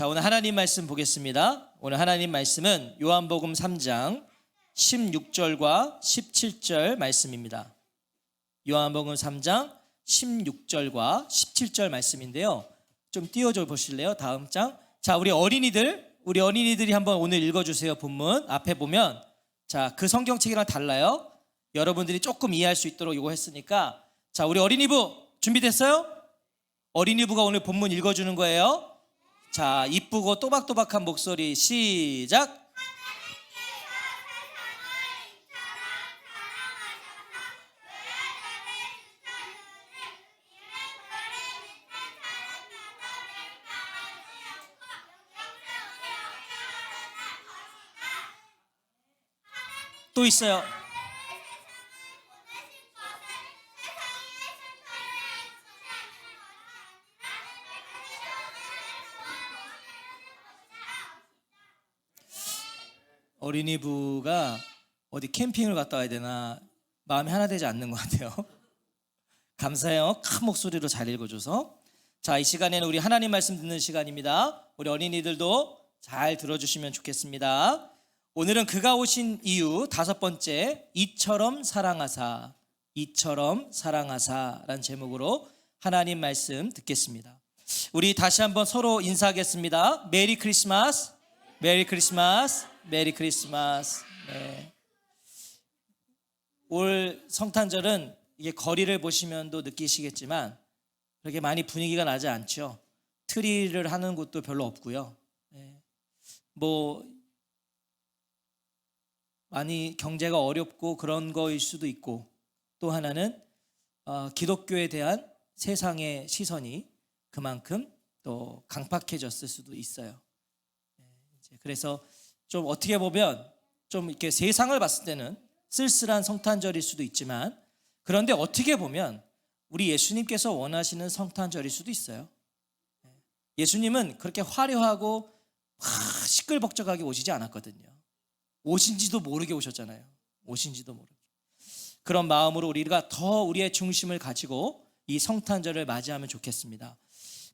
자, 오늘 하나님 말씀 보겠습니다. 오늘 하나님 말씀은 요한복음 3장 16절과 17절 말씀입니다. 요한복음 3장 16절과 17절 말씀인데요. 좀 띄워줘 보실래요? 다음 장. 자, 우리 어린이들이 한번 오늘 읽어주세요. 본문 앞에 보면, 자, 그 성경책이랑 달라요. 여러분들이 조금 이해할 수 있도록 이거 했으니까, 자, 우리 어린이부 준비됐어요? 어린이부가 오늘 본문 읽어주는 거예요. 자, 이쁘고 또박또박한 목소리 시작. 또 있어요. 어린이부가 어디 캠핑을 갔다 와야 되나 마음이 하나 되지 않는 것 같아요. 감사해요. 큰 목소리로 잘 읽어줘서. 자, 이 시간에는 우리 하나님 말씀 듣는 시간입니다. 우리 어린이들도 잘 들어주시면 좋겠습니다. 오늘은 그가 오신 이유 다섯 번째, 이처럼 사랑하사, 이처럼 사랑하사라는 제목으로 하나님 말씀 듣겠습니다. 우리 다시 한번 서로 인사하겠습니다. 메리 크리스마스, 메리 크리스마스, 메리 크리스마스. 네. 올 성탄절은 이게 거리를 보시면도 느끼시겠지만 그렇게 많이 분위기가 나지 않죠. 트리를 하는 곳도 별로 없고요. 네. 뭐 많이 경제가 어렵고 그런 거일 수도 있고, 또 하나는 기독교에 대한 세상의 시선이 그만큼 또 강팍해졌을 수도 있어요. 그래서 좀 어떻게 보면 좀 이렇게 세상을 봤을 때는 쓸쓸한 성탄절일 수도 있지만, 그런데 어떻게 보면 우리 예수님께서 원하시는 성탄절일 수도 있어요. 예수님은 그렇게 화려하고 시끌벅적하게 오시지 않았거든요. 오신지도 모르게 오셨잖아요. 오신지도 모르게. 그런 마음으로 우리가 더 우리의 중심을 가지고 이 성탄절을 맞이하면 좋겠습니다.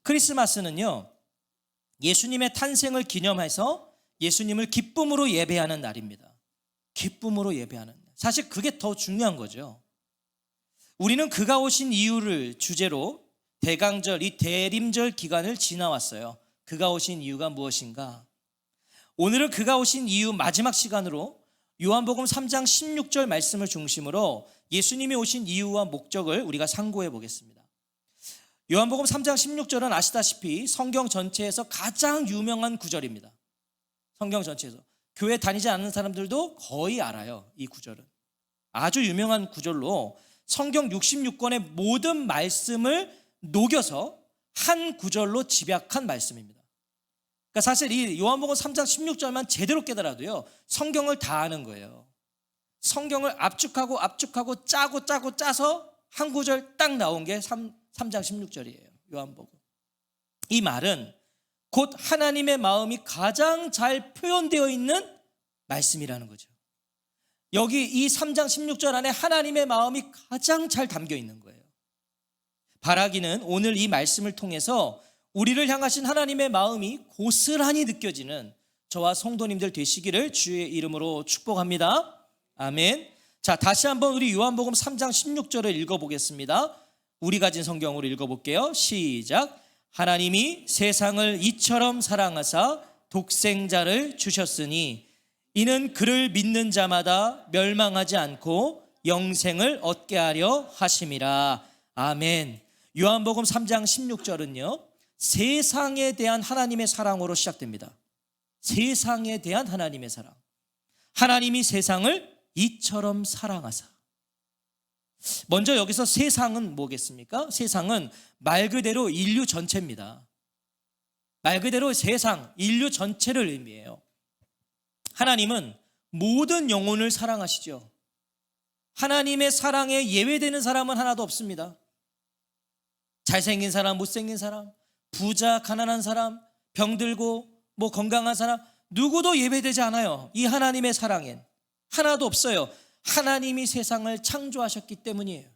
크리스마스는요, 예수님의 탄생을 기념해서 예수님을 기쁨으로 예배하는 날입니다. 기쁨으로 예배하는 날. 사실 그게 더 중요한 거죠. 우리는 그가 오신 이유를 주제로 대강절, 이 대림절 기간을 지나왔어요. 그가 오신 이유가 무엇인가? 오늘은 그가 오신 이유 마지막 시간으로 요한복음 3장 16절 말씀을 중심으로 예수님이 오신 이유와 목적을 우리가 상고해 보겠습니다. 요한복음 3장 16절은 아시다시피 성경 전체에서 가장 유명한 구절입니다. 성경 전체에서 교회 다니지 않는 사람들도 거의 알아요. 이 구절은 아주 유명한 구절로 성경 66권의 모든 말씀을 녹여서 한 구절로 집약한 말씀입니다. 그러니까 사실 이 요한복음 3장 16절만 제대로 깨달아도요, 성경을 다 아는 거예요. 성경을 압축하고 짜서 한 구절 딱 나온 게 3장 16절이에요. 요한복음. 이 말은 곧 하나님의 마음이 가장 잘 표현되어 있는 말씀이라는 거죠. 여기 이 3장 16절 안에 하나님의 마음이 가장 잘 담겨 있는 거예요. 바라기는 오늘 이 말씀을 통해서 우리를 향하신 하나님의 마음이 고스란히 느껴지는 저와 성도님들 되시기를 주의 이름으로 축복합니다. 아멘. 자, 다시 한번 우리 요한복음 3장 16절을 읽어보겠습니다. 우리 가진 성경으로 읽어볼게요. 시작. 하나님이 세상을 이처럼 사랑하사 독생자를 주셨으니 이는 그를 믿는 자마다 멸망하지 않고 영생을 얻게 하려 하심이라. 아멘. 요한복음 3장 16절은요, 세상에 대한 하나님의 사랑으로 시작됩니다. 세상에 대한 하나님의 사랑. 하나님이 세상을 이처럼 사랑하사. 먼저 여기서 세상은 뭐겠습니까? 세상은 말 그대로 인류 전체입니다. 말 그대로 세상, 인류 전체를 의미해요. 하나님은 모든 영혼을 사랑하시죠. 하나님의 사랑에 예외되는 사람은 하나도 없습니다. 잘생긴 사람, 못생긴 사람, 부자, 가난한 사람, 병들고 뭐 건강한 사람, 누구도 예배되지 않아요. 이 하나님의 사랑엔 하나도 없어요. 하나님이 세상을 창조하셨기 때문이에요.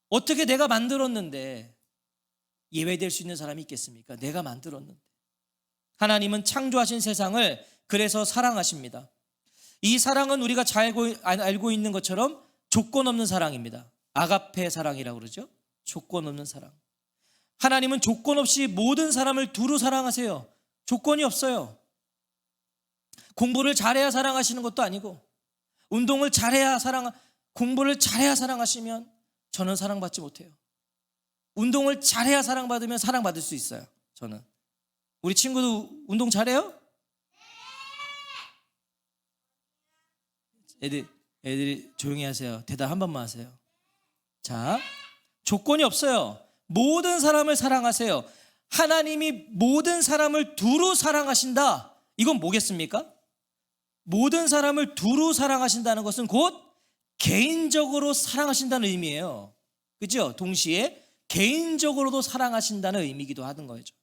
어떻게 내가 만들었는데 예외될 수 있는 사람이 있겠습니까? 내가 만들었는데. 하나님은 창조하신 세상을 그래서 사랑하십니다. 이 사랑은 우리가 잘 알고 있는 것처럼 조건 없는 사랑입니다. 아가페 사랑이라고 그러죠. 조건 없는 사랑. 하나님은 조건 없이 모든 사람을 두루 사랑하세요. 조건이 없어요. 공부를 잘해야 사랑하시는 것도 아니고, 운동을 잘해야 공부를 잘해야 사랑하시면 저는 사랑받지 못해요. 운동을 잘해야 사랑받으면 사랑받을 수 있어요. 저는. 우리 친구도 운동 잘해요? 애들이 조용히 하세요. 대답 한 번만 하세요. 자, 조건이 없어요. 모든 사람을 사랑하세요. 하나님이 모든 사람을 두루 사랑하신다. 이건 뭐겠습니까? 모든 사람을 두루 사랑하신다는 것은 곧 개인적으로 사랑하신다는 의미예요. 그렇죠? 동시에 개인적으로도 사랑하신다는 의미이기도 하는 거죠.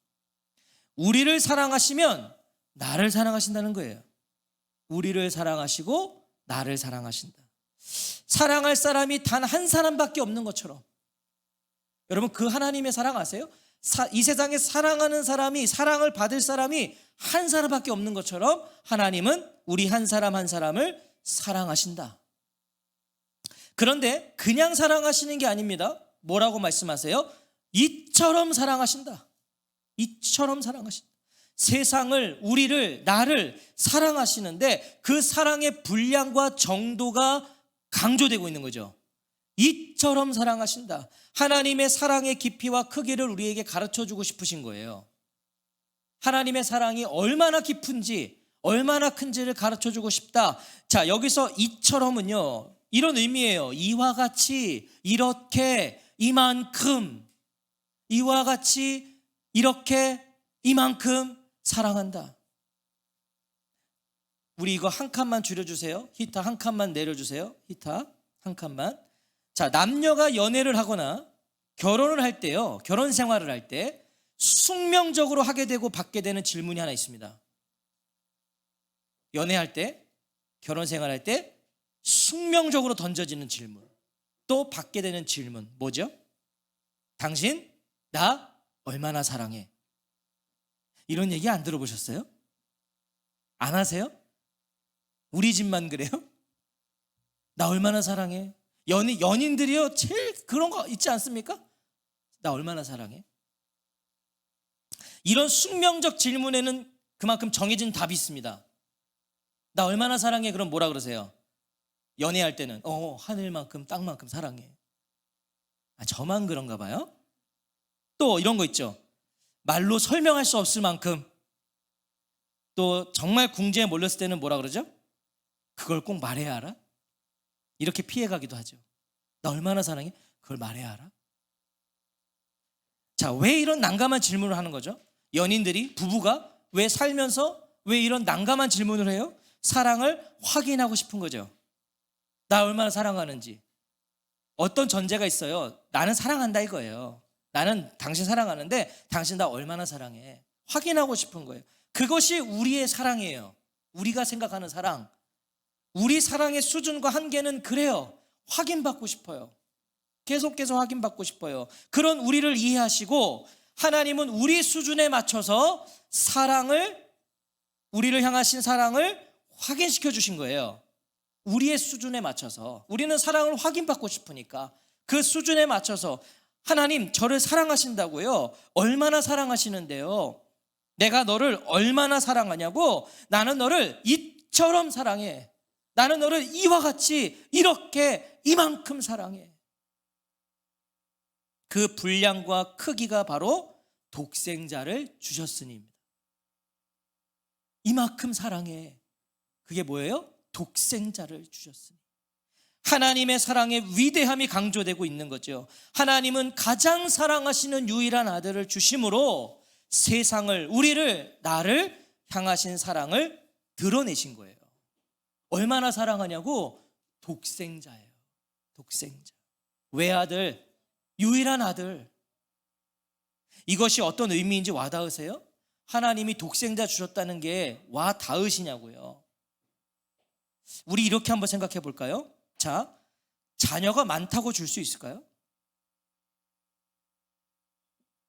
우리를 사랑하시면 나를 사랑하신다는 거예요. 우리를 사랑하시고 나를 사랑하신다. 사랑할 사람이 단 한 사람밖에 없는 것처럼, 여러분 그 하나님의 사랑 아세요? 이 세상에 사랑하는 사람이, 사랑을 받을 사람이 한 사람밖에 없는 것처럼 하나님은 우리 한 사람 한 사람을 사랑하신다. 그런데 그냥 사랑하시는 게 아닙니다. 뭐라고 말씀하세요? 이처럼 사랑하신다. 이처럼 사랑하신다. 세상을, 우리를, 나를 사랑하시는데 그 사랑의 분량과 정도가 강조되고 있는 거죠. 이처럼 사랑하신다. 하나님의 사랑의 깊이와 크기를 우리에게 가르쳐주고 싶으신 거예요. 하나님의 사랑이 얼마나 깊은지, 얼마나 큰지를 가르쳐주고 싶다. 자, 여기서 이처럼은요, 이런 의미예요. 이와 같이, 이렇게, 이만큼, 이와 같이, 이렇게, 이만큼 사랑한다. 우리 이거 한 칸만 줄여주세요. 히타 한 칸만 내려주세요. 히타 한 칸만. 자, 남녀가 연애를 하거나 결혼을 할 때요, 결혼 생활을 할 때 숙명적으로 하게 되고 받게 되는 질문이 하나 있습니다. 연애할 때, 결혼 생활할 때 숙명적으로 던져지는 질문, 또 받게 되는 질문 뭐죠? 당신 나 얼마나 사랑해? 이런 얘기 안 들어보셨어요? 안 하세요? 우리 집만 그래요? 나 얼마나 사랑해? 연인들이요 제일 그런 거 있지 않습니까? 나 얼마나 사랑해? 이런 숙명적 질문에는 그만큼 정해진 답이 있습니다. 나 얼마나 사랑해? 그럼 뭐라 그러세요? 연애할 때는 하늘만큼 땅만큼 사랑해. 저만 그런가 봐요? 또 이런 거 있죠. 말로 설명할 수 없을 만큼. 또 정말 궁지에 몰렸을 때는 뭐라 그러죠? 그걸 꼭 말해야 알아? 이렇게 피해가기도 하죠. 나 얼마나 사랑해? 그걸 말해야 알아? 자, 왜 이런 난감한 질문을 하는 거죠? 연인들이, 부부가 왜 살면서 왜 이런 난감한 질문을 해요? 사랑을 확인하고 싶은 거죠. 나 얼마나 사랑하는지. 어떤 전제가 있어요. 나는 사랑한다 이거예요. 나는 당신 사랑하는데 당신 나 얼마나 사랑해? 확인하고 싶은 거예요. 그것이 우리의 사랑이에요. 우리가 생각하는 사랑. 우리 사랑의 수준과 한계는 그래요. 확인받고 싶어요. 계속 확인받고 싶어요. 그런 우리를 이해하시고 하나님은 우리 수준에 맞춰서 우리를 향하신 사랑을 확인시켜 주신 거예요. 우리의 수준에 맞춰서. 우리는 사랑을 확인받고 싶으니까 그 수준에 맞춰서 하나님 저를 사랑하신다고요. 얼마나 사랑하시는데요? 내가 너를 얼마나 사랑하냐고. 나는 너를 이처럼 사랑해. 나는 너를 이와 같이 이렇게 이만큼 사랑해. 그 분량과 크기가 바로 독생자를 주셨으니입니다. 이만큼 사랑해. 그게 뭐예요? 독생자를 주셨으니. 하나님의 사랑의 위대함이 강조되고 있는 거죠. 하나님은 가장 사랑하시는 유일한 아들을 주심으로 세상을, 우리를, 나를 향하신 사랑을 드러내신 거예요. 얼마나 사랑하냐고? 독생자예요. 독생자. 외아들, 유일한 아들. 이것이 어떤 의미인지 와닿으세요? 하나님이 독생자 주셨다는 게 와닿으시냐고요. 우리 이렇게 한번 생각해 볼까요? 자, 자녀가 많다고 줄 수 있을까요?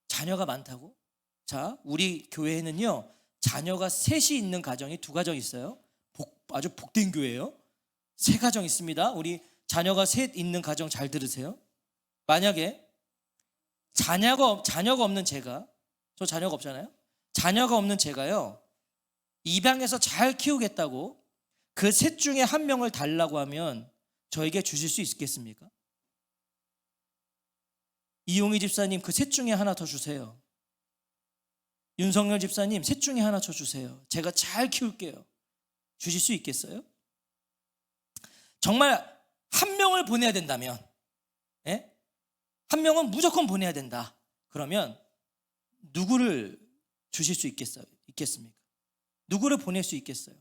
자녀가 많다고? 자, 우리 교회에는요, 자녀가 셋이 있는 가정이 두 가정 있어요. 아주 복된 교회예요. 세 가정 있습니다. 우리 자녀가 셋 있는 가정 잘 들으세요. 만약에 자녀가 없는 제가, 저 자녀가 없잖아요. 자녀가 없는 제가요, 입양해서 잘 키우겠다고 그 셋 중에 한 명을 달라고 하면 저에게 주실 수 있겠습니까? 이용희 집사님, 그 셋 중에 하나 더 주세요. 윤석열 집사님, 셋 중에 하나 더 주세요. 제가 잘 키울게요. 주실 수 있겠어요? 정말 한 명을 보내야 된다면, 예? 한 명은 무조건 보내야 된다. 그러면 누구를 주실 수 있겠습니까? 누구를 보낼 수 있겠어요?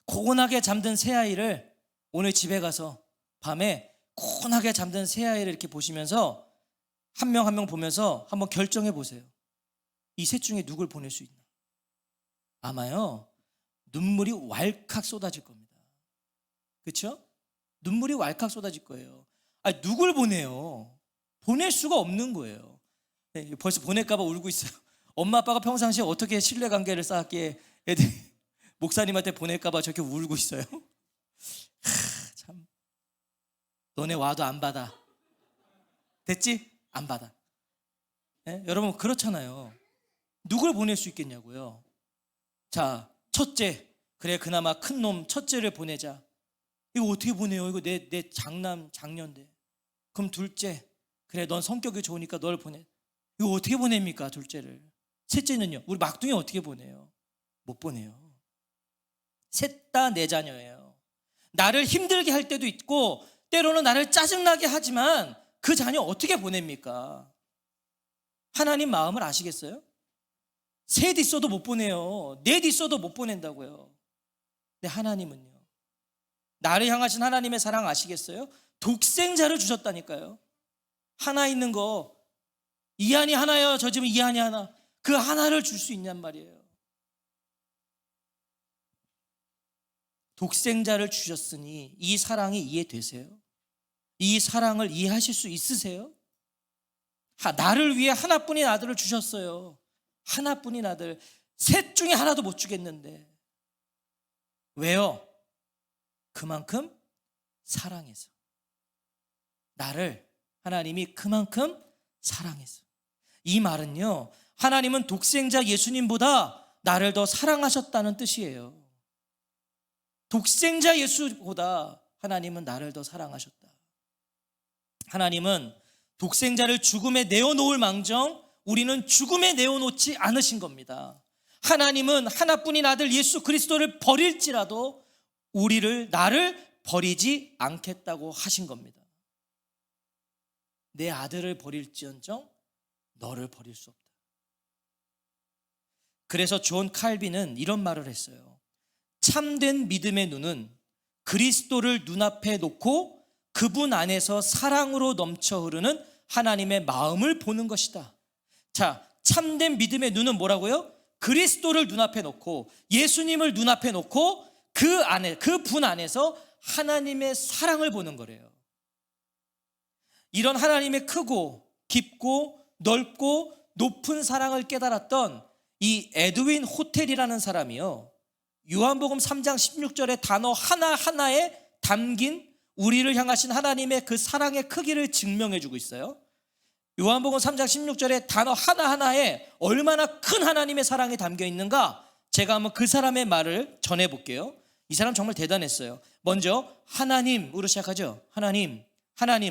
고운하게 잠든 새아이를 오늘 집에 가서 밤에 고운하게 잠든 새아이를 이렇게 보시면서 한 명 한 명 보면서 한번 결정해 보세요. 이 셋 중에 누굴 보낼 수 있나? 아마요, 눈물이 왈칵 쏟아질 겁니다. 그렇죠? 눈물이 왈칵 쏟아질 거예요. 아니, 누굴 보내요? 보낼 수가 없는 거예요. 벌써 보낼까 봐 울고 있어요. 엄마 아빠가 평상시에 어떻게 신뢰관계를 쌓았기에 애들이 목사님한테 보낼까 봐 저렇게 울고 있어요. 참, 너네 와도 안 받아. 됐지? 안 받아. 네? 여러분 그렇잖아요. 누굴 보낼 수 있겠냐고요. 자, 첫째, 그래 그나마 큰 놈 첫째를 보내자. 이거 어떻게 보내요? 이거 내 장녀인데. 그럼 둘째, 그래 넌 성격이 좋으니까 널 보내. 이거 어떻게 보냅니까? 둘째를. 셋째는요, 우리 막둥이 어떻게 보내요? 못 보내요. 셋 다 내 자녀예요. 나를 힘들게 할 때도 있고 때로는 나를 짜증나게 하지만 그 자녀 어떻게 보냅니까? 하나님 마음을 아시겠어요? 셋 있어도 못 보내요. 넷 있어도 못 보낸다고요. 근데 하나님은요, 나를 향하신 하나님의 사랑 아시겠어요? 독생자를 주셨다니까요. 하나 있는 거, 이한이 하나요, 저 집은 이한이 하나. 그 하나를 줄 수 있냔 말이에요. 독생자를 주셨으니 이 사랑이 이해되세요? 이 사랑을 이해하실 수 있으세요? 나를 위해 하나뿐인 아들을 주셨어요. 하나뿐인 아들. 셋 중에 하나도 못 주겠는데. 왜요? 그만큼 사랑해서. 나를 하나님이 그만큼 사랑해서. 이 말은요, 하나님은 독생자 예수님보다 나를 더 사랑하셨다는 뜻이에요. 독생자 예수보다 하나님은 나를 더 사랑하셨다. 하나님은 독생자를 죽음에 내어놓을 망정 우리는 죽음에 내어놓지 않으신 겁니다. 하나님은 하나뿐인 아들 예수 그리스도를 버릴지라도 나를 버리지 않겠다고 하신 겁니다. 내 아들을 버릴지언정 너를 버릴 수 없다. 그래서 존 칼빈은 이런 말을 했어요. 참된 믿음의 눈은 그리스도를 눈앞에 놓고 그분 안에서 사랑으로 넘쳐 흐르는 하나님의 마음을 보는 것이다. 자, 참된 믿음의 눈은 뭐라고요? 그리스도를 눈앞에 놓고 예수님을 눈앞에 놓고 그 분 안에서 하나님의 사랑을 보는 거래요. 이런 하나님의 크고 깊고 넓고 높은 사랑을 깨달았던 이 에드윈 호텔이라는 사람이요, 요한복음 3장 16절의 단어 하나하나에 담긴 우리를 향하신 하나님의 그 사랑의 크기를 증명해 주고 있어요. 요한복음 3장 16절의 단어 하나하나에 얼마나 큰 하나님의 사랑이 담겨 있는가, 제가 한번 그 사람의 말을 전해 볼게요. 이 사람 정말 대단했어요. 먼저 하나님으로 시작하죠. 하나님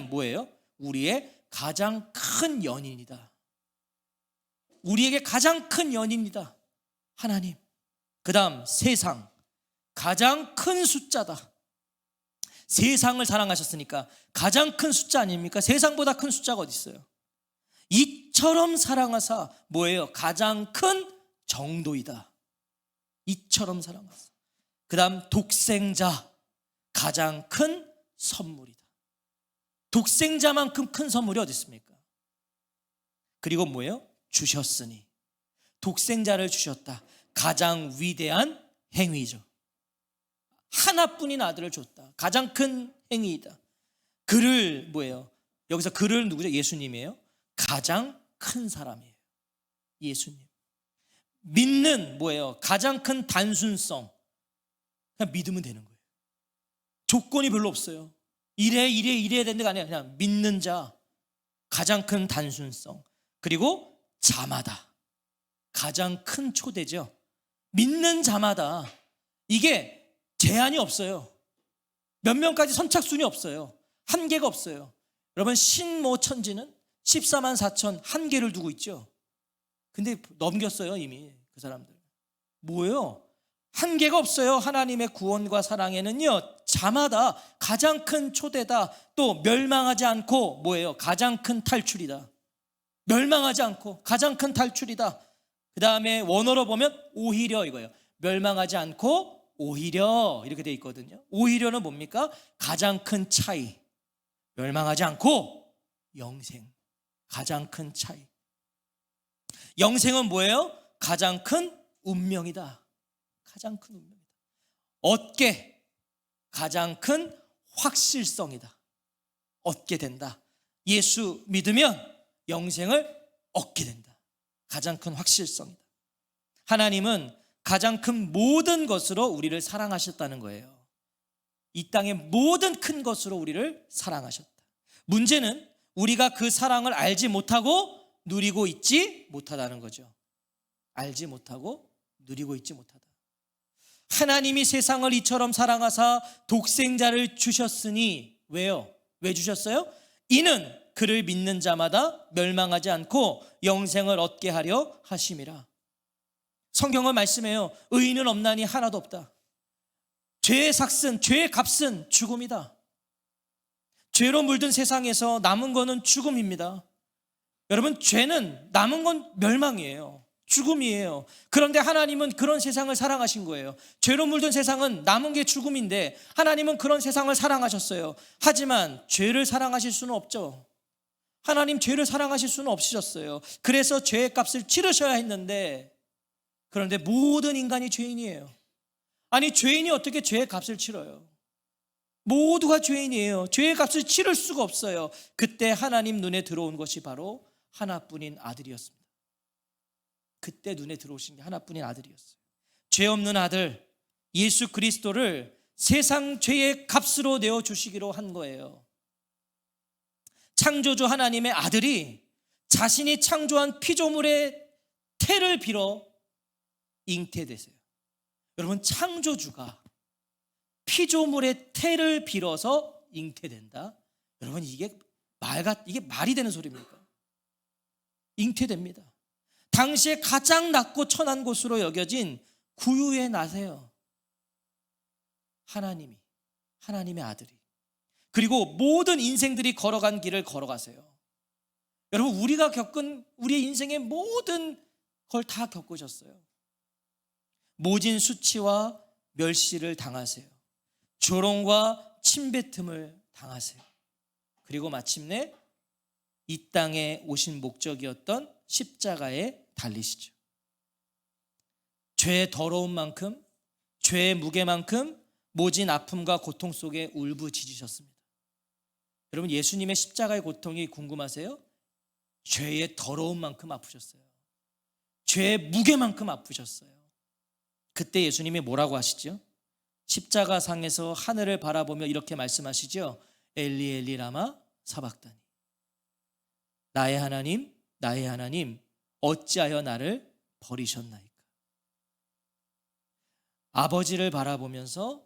뭐예요? 우리의 가장 큰 연인이다. 우리에게 가장 큰 연인이다, 하나님. 그 다음 세상, 가장 큰 숫자다. 세상을 사랑하셨으니까 가장 큰 숫자 아닙니까? 세상보다 큰 숫자가 어디 있어요? 이처럼 사랑하사 뭐예요? 가장 큰 정도이다. 이처럼 사랑하사. 그 다음 독생자, 가장 큰 선물이다. 독생자만큼 큰 선물이 어디 있습니까? 그리고 뭐예요? 주셨으니. 독생자를 주셨다. 가장 위대한 행위죠. 하나뿐인 아들을 줬다. 가장 큰 행위이다. 그를 뭐예요? 여기서 그를 누구죠? 예수님이에요. 가장 큰 사람이에요. 예수님. 믿는 뭐예요? 가장 큰 단순성. 그냥 믿으면 되는 거예요. 조건이 별로 없어요. 이래야 되는 게 아니라 그냥 믿는 자. 가장 큰 단순성. 그리고 자마다. 가장 큰 초대죠. 믿는 자마다. 이게 제한이 없어요. 몇 명까지 선착순이 없어요. 한계가 없어요. 여러분 신모 천지는 14만 4천 한계를 두고 있죠. 근데 넘겼어요 이미 그 사람들. 뭐예요? 한계가 없어요. 하나님의 구원과 사랑에는요, 자마다 가장 큰 초대다. 또 멸망하지 않고 뭐예요? 가장 큰 탈출이다. 멸망하지 않고 가장 큰 탈출이다. 그 다음에 원어로 보면 오히려 이거예요. 멸망하지 않고 오히려 이렇게 돼 있거든요. 오히려는 뭡니까? 가장 큰 차이. 멸망하지 않고 영생. 가장 큰 차이. 영생은 뭐예요? 가장 큰 운명이다. 가장 큰 운명이다. 얻게 가장 큰 확실성이다. 얻게 된다. 예수 믿으면 영생을 얻게 된다. 가장 큰 확실성이다. 하나님은 가장 큰 모든 것으로 우리를 사랑하셨다는 거예요. 이 땅의 모든 큰 것으로 우리를 사랑하셨다. 문제는 우리가 그 사랑을 알지 못하고 누리고 있지 못하다는 거죠. 알지 못하고 누리고 있지 못하다. 하나님이 세상을 이처럼 사랑하사 독생자를 주셨으니 왜요? 왜 주셨어요? 이는 그를 믿는 자마다 멸망하지 않고 영생을 얻게 하려 하심이라. 성경은 말씀해요. 의인은 없나니 하나도 없다. 죄의 삭슨, 죄의 값은 죽음이다. 죄로 물든 세상에서 남은 거는 죽음입니다. 여러분, 죄는 남은 건 멸망이에요. 죽음이에요. 그런데 하나님은 그런 세상을 사랑하신 거예요. 죄로 물든 세상은 남은 게 죽음인데 하나님은 그런 세상을 사랑하셨어요. 하지만 죄를 사랑하실 수는 없죠. 하나님 죄를 사랑하실 수는 없으셨어요. 그래서 죄의 값을 치르셔야 했는데, 그런데 모든 인간이 죄인이에요. 아니, 죄인이 어떻게 죄의 값을 치러요? 모두가 죄인이에요. 죄의 값을 치를 수가 없어요. 그때 하나님 눈에 들어온 것이 바로 하나뿐인 아들이었습니다. 그때 눈에 들어오신 게 하나뿐인 아들이었어요. 죄 없는 아들 예수 그리스도를 세상 죄의 값으로 내어주시기로 한 거예요. 창조주 하나님의 아들이 자신이 창조한 피조물의 태를 빌어 잉태되세요. 여러분, 창조주가 피조물의 태를 빌어서 잉태된다? 여러분, 이게 말이 되는 소리입니까? 잉태됩니다. 당시에 가장 낮고 천한 곳으로 여겨진 구유에 나세요. 하나님의 아들이. 그리고 모든 인생들이 걸어간 길을 걸어가세요. 여러분, 우리가 겪은 우리의 인생의 모든 걸 다 겪으셨어요. 모진 수치와 멸시를 당하세요. 조롱과 침뱉음을 당하세요. 그리고 마침내 이 땅에 오신 목적이었던 십자가에 달리시죠. 죄의 더러운 만큼, 죄의 무게만큼 모진 아픔과 고통 속에 울부짖으셨습니다. 여러분, 예수님의 십자가의 고통이 궁금하세요? 죄의 더러운 만큼 아프셨어요. 죄의 무게만큼 아프셨어요. 그때 예수님이 뭐라고 하시죠? 십자가 상에서 하늘을 바라보며 이렇게 말씀하시죠. 엘리 엘리 라마 사박다니. 나의 하나님 어찌하여 나를 버리셨나이까. 아버지를 바라보면서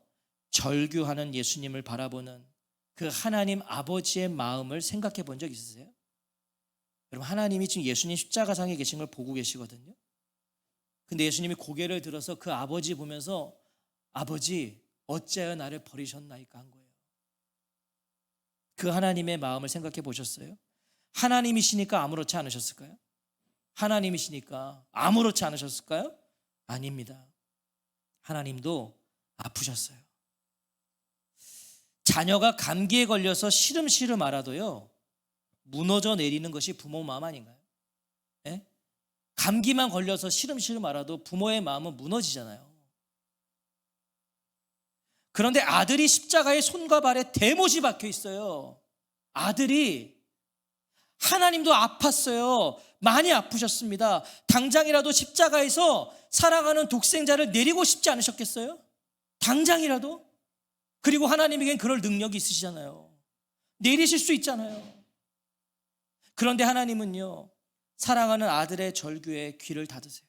절규하는 예수님을 바라보는 그 하나님 아버지의 마음을 생각해 본 적 있으세요? 여러분, 하나님이 지금 예수님 십자가상에 계신 걸 보고 계시거든요. 근데 예수님이 고개를 들어서 그 아버지 보면서 아버지 어찌하여 나를 버리셨나이까 한 거예요. 그 하나님의 마음을 생각해 보셨어요? 하나님이시니까 아무렇지 않으셨을까요? 하나님이시니까 아무렇지 않으셨을까요? 아닙니다. 하나님도 아프셨어요. 자녀가 감기에 걸려서 시름시름 앓아도요, 무너져 내리는 것이 부모 마음 아닌가요? 예? 감기만 걸려서 시름시름 앓아도 부모의 마음은 무너지잖아요. 그런데 아들이 십자가에 손과 발에 대못이 박혀 있어요. 아들이, 하나님도 아팠어요. 많이 아프셨습니다. 당장이라도 십자가에서 살아가는 독생자를 내리고 싶지 않으셨겠어요? 당장이라도? 그리고 하나님에겐 그럴 능력이 있으시잖아요. 내리실 수 있잖아요. 그런데 하나님은요, 사랑하는 아들의 절규에 귀를 닫으세요.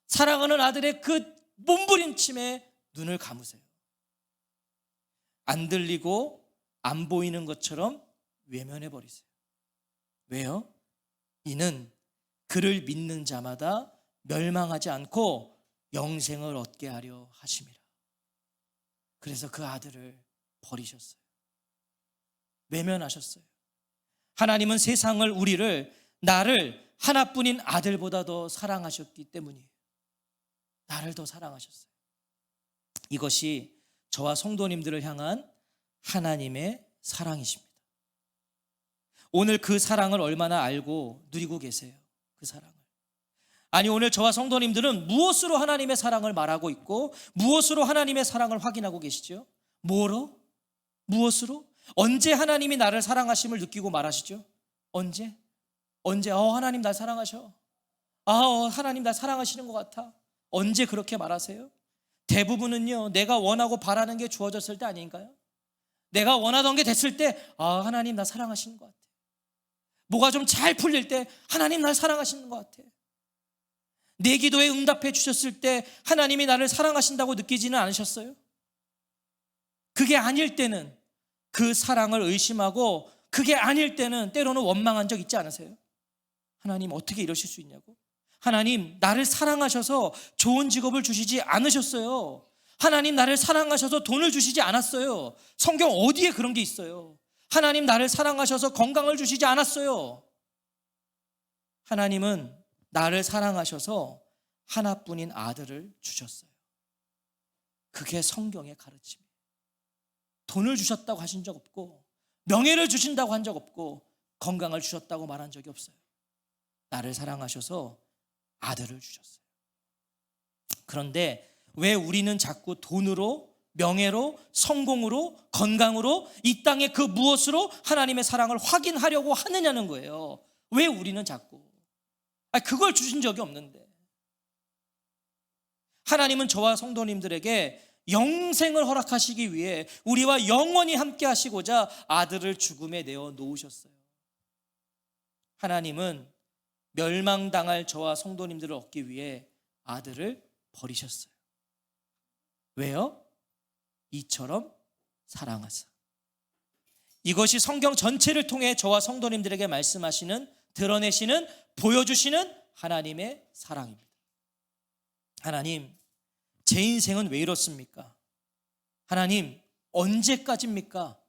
사랑하는 아들의 그 몸부림침에 눈을 감으세요. 안 들리고 안 보이는 것처럼 외면해 버리세요. 왜요? 이는 그를 믿는 자마다 멸망하지 않고 영생을 얻게 하려 하심이라. 그래서 그 아들을 버리셨어요. 외면하셨어요. 하나님은 세상을, 우리를, 나를 하나뿐인 아들보다 더 사랑하셨기 때문이에요. 나를 더 사랑하셨어요. 이것이 저와 성도님들을 향한 하나님의 사랑이십니다. 오늘 그 사랑을 얼마나 알고 누리고 계세요? 그 사랑을. 아니, 오늘 저와 성도님들은 무엇으로 하나님의 사랑을 말하고 있고 무엇으로 하나님의 사랑을 확인하고 계시죠? 뭐로? 무엇으로? 언제 하나님이 나를 사랑하심을 느끼고 말하시죠? 언제? 하나님 날 사랑하셔. 하나님 날 사랑하시는 것 같아. 언제 그렇게 말하세요? 대부분은요, 내가 원하고 바라는 게 주어졌을 때 아닌가요? 내가 원하던 게 됐을 때 하나님 나 사랑하시는 것 같아. 뭐가 좀 잘 풀릴 때 하나님 날 사랑하시는 것 같아. 내 기도에 응답해 주셨을 때 하나님이 나를 사랑하신다고 느끼지는 않으셨어요? 그게 아닐 때는 그 사랑을 의심하고, 그게 아닐 때는 때로는 원망한 적 있지 않으세요? 하나님 어떻게 이러실 수 있냐고? 하나님 나를 사랑하셔서 좋은 직업을 주시지 않으셨어요. 하나님 나를 사랑하셔서 돈을 주시지 않았어요. 성경 어디에 그런 게 있어요? 하나님 나를 사랑하셔서 건강을 주시지 않았어요. 하나님은 나를 사랑하셔서 하나뿐인 아들을 주셨어요. 그게 성경의 가르침이에요. 돈을 주셨다고 하신 적 없고, 명예를 주신다고 한 적 없고, 건강을 주셨다고 말한 적이 없어요. 나를 사랑하셔서 아들을 주셨어요. 그런데 왜 우리는 자꾸 돈으로, 명예로, 성공으로, 건강으로, 이 땅의 그 무엇으로 하나님의 사랑을 확인하려고 하느냐는 거예요. 왜 우리는 자꾸 그걸 주신 적이 없는데. 하나님은 저와 성도님들에게 영생을 허락하시기 위해 우리와 영원히 함께 하시고자 아들을 죽음에 내어 놓으셨어요. 하나님은 멸망당할 저와 성도님들을 얻기 위해 아들을 버리셨어요. 왜요? 이처럼 사랑하사. 이것이 성경 전체를 통해 저와 성도님들에게 말씀하시는, 드러내시는, 보여주시는 하나님의 사랑입니다. 하나님, 제 인생은 왜 이렇습니까? 하나님, 언제까지입니까?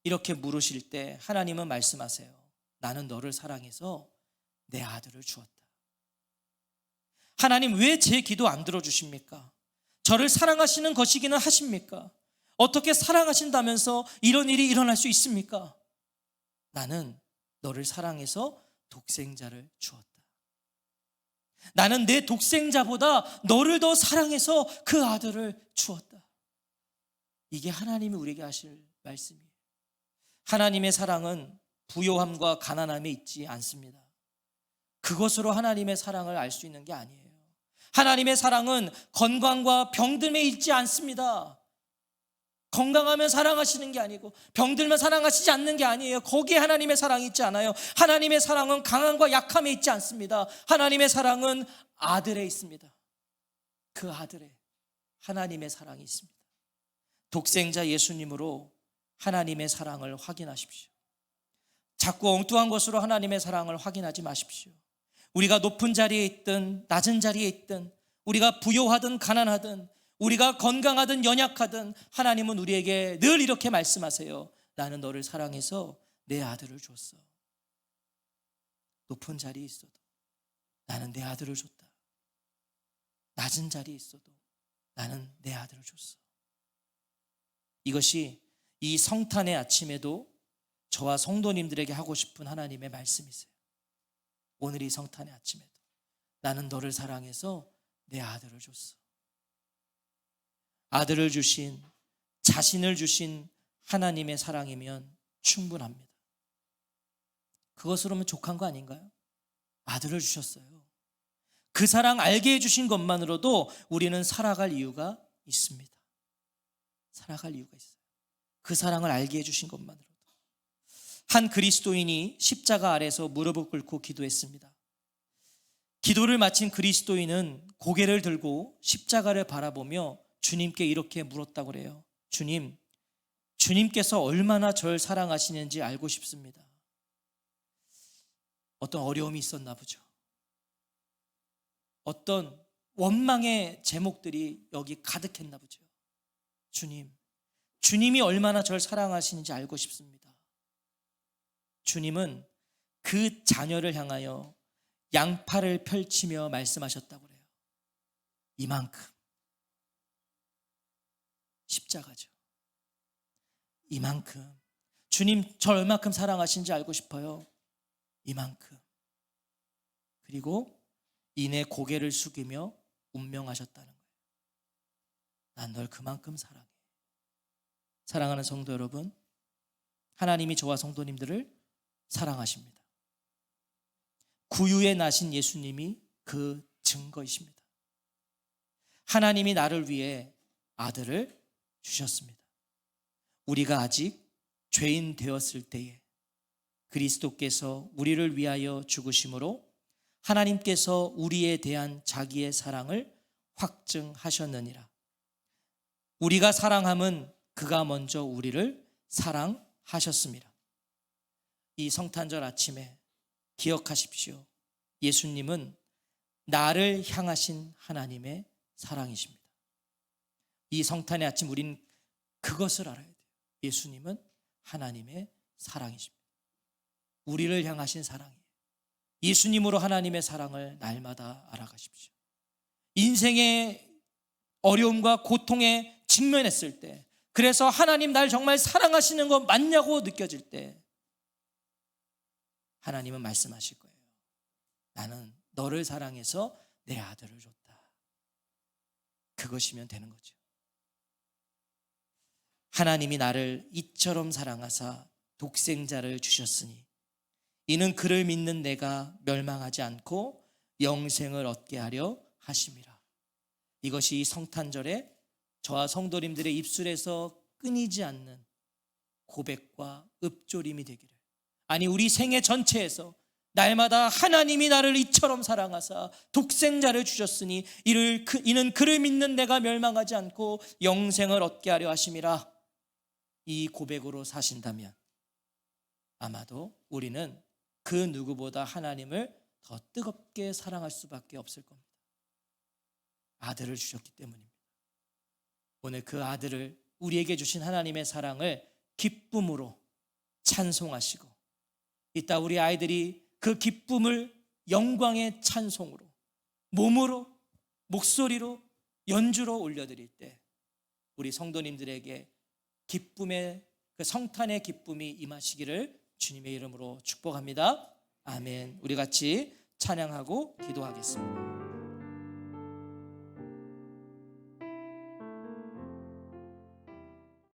이렇게 물으실 때 하나님은 말씀하세요. 나는 너를 사랑해서 내 아들을 주었다. 하나님, 왜 제 기도 안 들어주십니까? 저를 사랑하시는 것이기는 하십니까? 어떻게 사랑하신다면서 이런 일이 일어날 수 있습니까? 나는 너를 사랑해서 독생자를 주었다. 나는 내 독생자보다 너를 더 사랑해서 그 아들을 주었다. 이게 하나님이 우리에게 하실 말씀이에요. 하나님의 사랑은 부요함과 가난함에 있지 않습니다. 그것으로 하나님의 사랑을 알 수 있는 게 아니에요. 하나님의 사랑은 건강과 병듦에 있지 않습니다. 건강하면 사랑하시는 게 아니고 병들면 사랑하시지 않는 게 아니에요. 거기에 하나님의 사랑이 있지 않아요. 하나님의 사랑은 강함과 약함에 있지 않습니다. 하나님의 사랑은 아들에 있습니다. 그 아들에 하나님의 사랑이 있습니다. 독생자 예수님으로 하나님의 사랑을 확인하십시오. 자꾸 엉뚱한 것으로 하나님의 사랑을 확인하지 마십시오. 우리가 높은 자리에 있든 낮은 자리에 있든, 우리가 부요하든 가난하든, 우리가 건강하든 연약하든 하나님은 우리에게 늘 이렇게 말씀하세요. 나는 너를 사랑해서 내 아들을 줬어. 높은 자리에 있어도 나는 내 아들을 줬다. 낮은 자리에 있어도 나는 내 아들을 줬어. 이것이 이 성탄의 아침에도 저와 성도님들에게 하고 싶은 하나님의 말씀이세요. 오늘 이 성탄의 아침에도 나는 너를 사랑해서 내 아들을 줬어. 아들을 주신, 자신을 주신 하나님의 사랑이면 충분합니다. 그것으로면 족한 거 아닌가요? 아들을 주셨어요. 그 사랑 알게 해주신 것만으로도 우리는 살아갈 이유가 있습니다. 살아갈 이유가 있어요. 그 사랑을 알게 해주신 것만으로도. 한 그리스도인이 십자가 아래서 무릎을 꿇고 기도했습니다. 기도를 마친 그리스도인은 고개를 들고 십자가를 바라보며 주님께 이렇게 물었다고 그래요. 주님, 주님께서 얼마나 절 사랑하시는지 알고 싶습니다. 어떤 어려움이 있었나 보죠. 어떤 원망의 제목들이 여기 가득했나 보죠. 주님, 주님이 얼마나 절 사랑하시는지 알고 싶습니다. 주님은 그 자녀를 향하여 양팔을 펼치며 말씀하셨다고 그래요. 이만큼. 십자가죠. 이만큼. 주님, 절 얼마큼 사랑하시는지 알고 싶어요. 이만큼. 그리고 이내 고개를 숙이며 운명하셨다는 거예요. 난 널 그만큼 사랑해. 사랑하는 성도 여러분, 하나님이 저와 성도님들을 사랑하십니다. 구유에 나신 예수님이 그 증거이십니다. 하나님이 나를 위해 아들을 주셨습니다. 우리가 아직 죄인 되었을 때에 그리스도께서 우리를 위하여 죽으심으로 하나님께서 우리에 대한 자기의 사랑을 확증하셨느니라. 우리가 사랑함은 그가 먼저 우리를 사랑하셨습니다. 이 성탄절 아침에 기억하십시오. 예수님은 나를 향하신 하나님의 사랑이십니다. 이 성탄의 아침 우린 그것을 알아야 돼요. 예수님은 하나님의 사랑이십니다. 우리를 향하신 사랑이에요. 예수님으로 하나님의 사랑을 날마다 알아가십시오. 인생의 어려움과 고통에 직면했을 때, 그래서 하나님 날 정말 사랑하시는 거 맞냐고 느껴질 때 하나님은 말씀하실 거예요. 나는 너를 사랑해서 내 아들을 줬다. 그것이면 되는 거죠. 하나님이 나를 이처럼 사랑하사 독생자를 주셨으니 이는 그를 믿는 내가 멸망하지 않고 영생을 얻게 하려 하심이라. 이것이 성탄절에 저와 성도님들의 입술에서 끊이지 않는 고백과 읊조림이 되기를, 아니 우리 생애 전체에서 날마다 하나님이 나를 이처럼 사랑하사 독생자를 주셨으니 이는 그를 믿는 내가 멸망하지 않고 영생을 얻게 하려 하심이라. 이 고백으로 사신다면 아마도 우리는 그 누구보다 하나님을 더 뜨겁게 사랑할 수밖에 없을 겁니다. 아들을 주셨기 때문입니다. 오늘 그 아들을 우리에게 주신 하나님의 사랑을 기쁨으로 찬송하시고, 이따 우리 아이들이 그 기쁨을 영광의 찬송으로 몸으로 목소리로 연주로 올려드릴 때 우리 성도님들에게 기쁨의 그 성탄의 기쁨이 임하시기를 주님의 이름으로 축복합니다. 아멘. 우리 같이 찬양하고 기도하겠습니다.